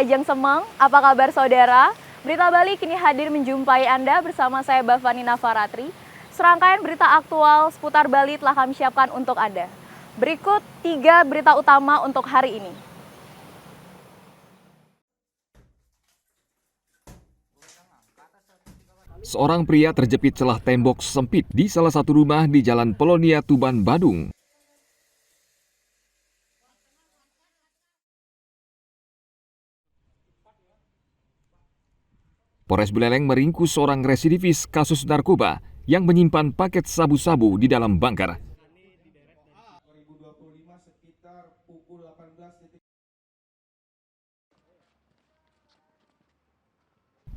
Kajang Semeng, apa kabar saudara? Berita Bali kini hadir menjumpai Anda bersama saya Bavani Navaratri. Serangkaian berita aktual seputar Bali telah kami siapkan untuk Anda. Berikut 3 berita utama untuk hari ini. Seorang pria terjepit celah tembok sempit di salah satu rumah di Jalan Polonia, Tuban, Badung. Polres Buleleng meringkus seorang residivis kasus narkoba yang menyimpan paket sabu-sabu di dalam bunker.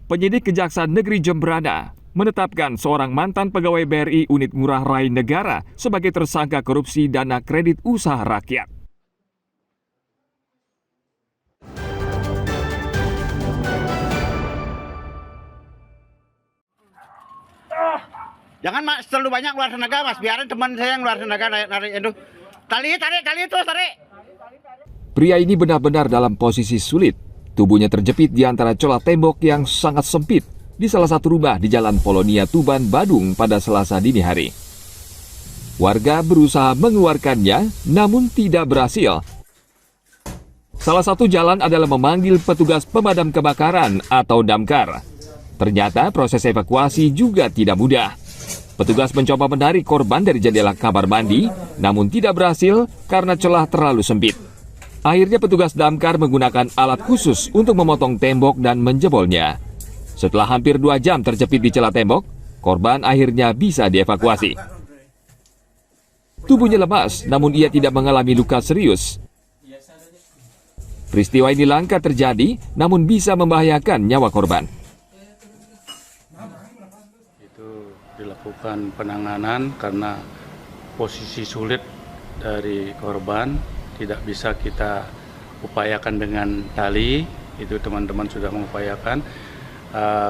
Penyidik Kejaksaan Negeri Jemberana menetapkan seorang mantan pegawai BRI Unit Ngurah Rai Negara sebagai tersangka korupsi dana kredit usaha rakyat. Jangan mas, terlalu banyak luar tenaga mas, biarin teman saya yang luar tenaga narik itu. Tarik terus. Pria ini benar-benar dalam posisi sulit. Tubuhnya terjepit di antara celah tembok yang sangat sempit di salah satu rumah di Jalan Polonia, Tuban, Badung pada Selasa dini hari. Warga berusaha mengeluarkannya, namun tidak berhasil. Salah satu jalan adalah memanggil petugas pemadam kebakaran atau damkar. Ternyata proses evakuasi juga tidak mudah. Petugas mencoba menarik korban dari jendela kamar mandi, namun tidak berhasil karena celah terlalu sempit. Akhirnya petugas damkar menggunakan alat khusus untuk memotong tembok dan menjebolnya. Setelah hampir 2 jam terjepit di celah tembok, korban akhirnya bisa dievakuasi. Tubuhnya lemas, namun ia tidak mengalami luka serius. Peristiwa ini langka terjadi, namun bisa membahayakan nyawa korban. Dilakukan penanganan karena posisi sulit dari korban, tidak bisa kita upayakan dengan tali, itu teman-teman sudah mengupayakan,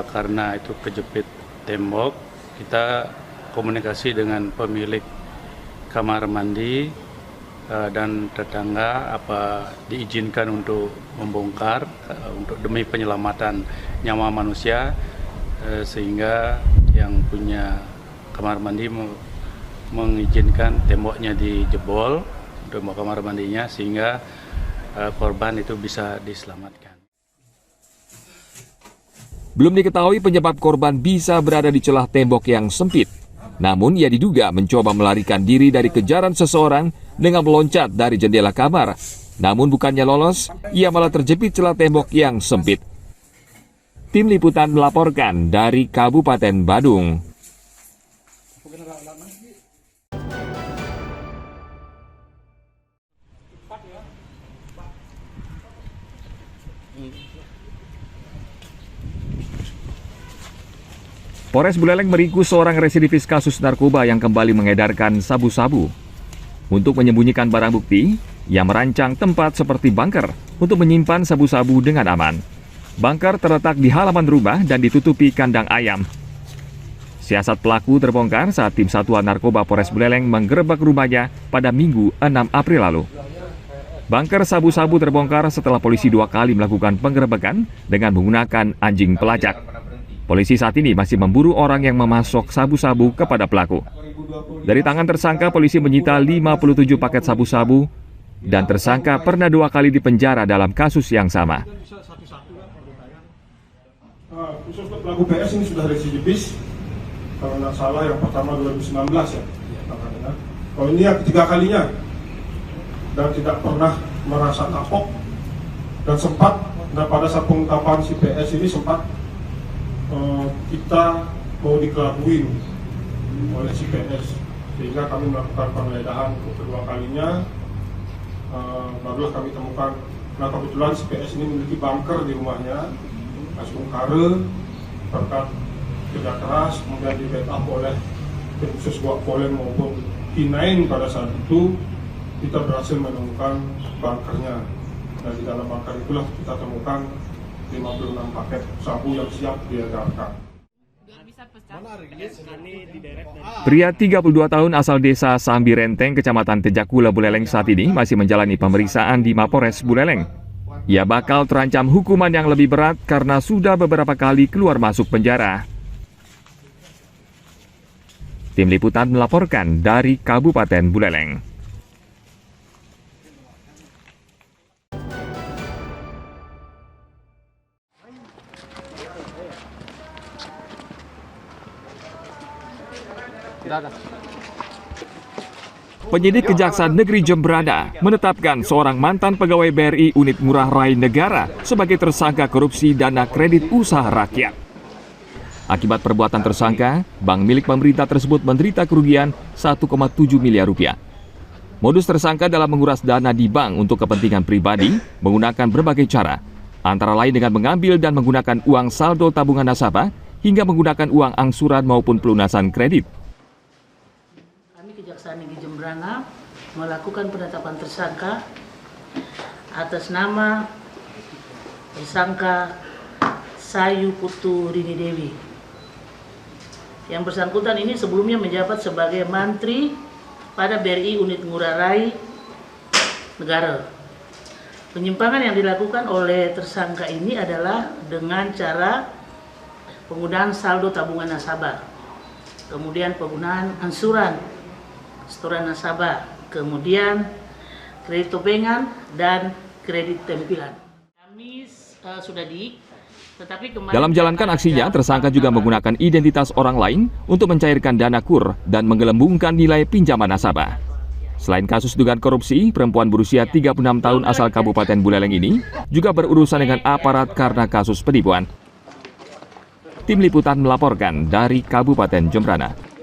karena itu kejepit tembok. Kita komunikasi dengan pemilik kamar mandi dan tetangga apa diizinkan untuk membongkar untuk demi penyelamatan nyawa manusia, sehingga yang punya kamar mandi mengizinkan temboknya dijebol tembok kamar mandinya sehingga korban itu bisa diselamatkan. Belum diketahui penyebab korban bisa berada di celah tembok yang sempit. Namun ia diduga mencoba melarikan diri dari kejaran seseorang dengan meloncat dari jendela kamar. Namun bukannya lolos, ia malah terjepit celah tembok yang sempit. Tim Liputan melaporkan dari Kabupaten Badung. Polres Buleleng meringkus seorang residivis kasus narkoba yang kembali mengedarkan sabu-sabu. Untuk menyembunyikan barang bukti, ia merancang tempat seperti bunker untuk menyimpan sabu-sabu dengan aman. Bunker terletak di halaman rumah dan ditutupi kandang ayam. Siasat pelaku terbongkar saat tim Satuan Narkoba Polres Buleleng menggerebek rumahnya pada Minggu 6 April lalu. Bunker sabu-sabu terbongkar setelah polisi 2 kali melakukan penggerebekan dengan menggunakan anjing pelacak. Polisi saat ini masih memburu orang yang memasok sabu-sabu kepada pelaku. Dari tangan tersangka, polisi menyita 57 paket sabu-sabu dan tersangka pernah 2 kali dipenjara dalam kasus yang sama. Khusus untuk pelaku PS ini sudah residivis, kalau tidak salah yang pertama 2019 ya. Kalau ini yang ketiga kalinya dan tidak pernah merasa kapok dan sempat, dan pada saat pengungkapan si PS ini sempat kita mau dikelabuin oleh si PS, sehingga kami melakukan penggeledahan untuk kedua kalinya, barulah kami temukan. Nah kebetulan si PS ini memiliki bunker di rumahnya, langsung kare, berkat kerja keras, kemudian di backup oleh tim khusus Wak Polem maupun K9 pada saat itu, kita berhasil menemukan bunkernya. Dan di dalam bunker itulah kita temukan 56 paket sabu yang siap diedarkan. Pria 32 tahun asal desa Sambi Renteng, Kecamatan Tejakula, Buleleng saat ini masih menjalani pemeriksaan di Mapores Buleleng. Ia bakal terancam hukuman yang lebih berat karena sudah beberapa kali keluar masuk penjara. Tim Liputan melaporkan dari Kabupaten Buleleng. Penyidik Kejaksaan Negeri Jembrana menetapkan seorang mantan pegawai BRI Unit Ngurah Rai Negara sebagai tersangka korupsi dana kredit usaha rakyat. Akibat perbuatan tersangka, bank milik pemerintah tersebut menderita kerugian 1,7 miliar rupiah. Modus tersangka dalam menguras dana di bank untuk kepentingan pribadi menggunakan berbagai cara, antara lain dengan mengambil dan menggunakan uang saldo tabungan nasabah hingga menggunakan uang angsuran maupun pelunasan kredit. Kejaksaan Negeri Jembrana melakukan penetapan tersangka atas nama tersangka Sayu Putu Rini Dewi. Yang bersangkutan ini sebelumnya menjabat sebagai mantri pada BRI Unit Ngurah Rai Negara. Penyimpangan yang dilakukan oleh tersangka ini adalah dengan cara penggunaan saldo tabungan nasabah, kemudian penggunaan angsuran setoran nasabah, kemudian kredit topengan dan kredit tempilan. Kami sudah dalam menjalankan aksinya, tersangka juga menggunakan identitas orang lain untuk mencairkan dana kur dan menggelembungkan nilai pinjaman nasabah. Selain kasus dugaan korupsi, perempuan berusia 36 tahun asal Kabupaten Buleleng ini juga berurusan dengan aparat karena kasus penipuan. Tim Liputan melaporkan dari Kabupaten Jembrana.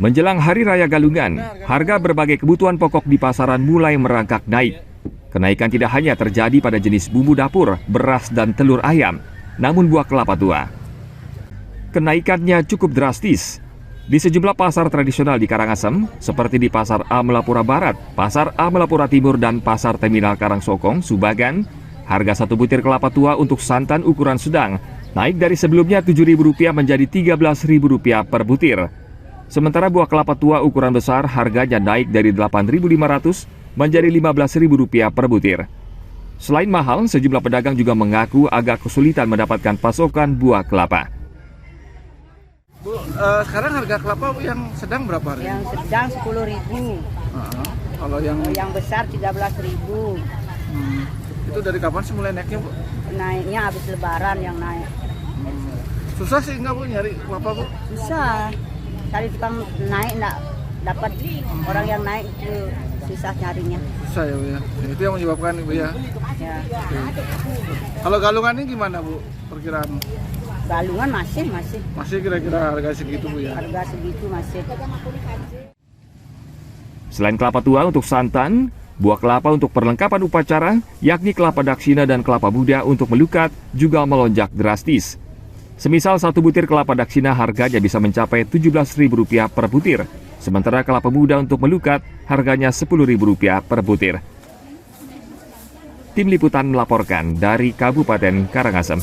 Menjelang Hari Raya Galungan, harga berbagai kebutuhan pokok di pasaran mulai merangkak naik. Kenaikan tidak hanya terjadi pada jenis bumbu dapur, beras, dan telur ayam, namun buah kelapa tua. Kenaikannya cukup drastis. Di sejumlah pasar tradisional di Karangasem, seperti di Pasar A Melapura Barat, Pasar A Melapura Timur, dan Pasar Terminal Karangsokong, Subagan, harga satu butir kelapa tua untuk santan ukuran sedang naik dari sebelumnya Rp7.000 menjadi Rp13.000 per butir. Sementara buah kelapa tua ukuran besar harganya naik dari Rp8.500 menjadi Rp15.000 per butir. Selain mahal, sejumlah pedagang juga mengaku agak kesulitan mendapatkan pasokan buah kelapa. Bu, sekarang harga kelapa yang sedang berapa? Yang sedang 10.000. Kalau yang besar 13.000. Itu dari kapan sih mulai naiknya, Bu? Naiknya habis Lebaran yang naik. Susah sih nggak, Bu, nyari kelapa, Bu? Susah. Cari tukang naik nggak dapat, orang yang naik itu susah nyarinya. Susah ya, Bu ya. Itu yang menyebabkan, Bu ya. Ya. Kalau galungan ini gimana, Bu? Perkiraan? Galungan masih. Masih kira-kira harga segitu, Bu ya. Harga segitu masih. Selain kelapa tua untuk santan, buah kelapa untuk perlengkapan upacara, yakni kelapa daksina dan kelapa muda untuk melukat, juga melonjak drastis. Semisal satu butir kelapa daksina harganya bisa mencapai Rp17.000 per butir, sementara kelapa muda untuk melukat harganya Rp10.000 per butir. Tim Liputan melaporkan dari Kabupaten Karangasem.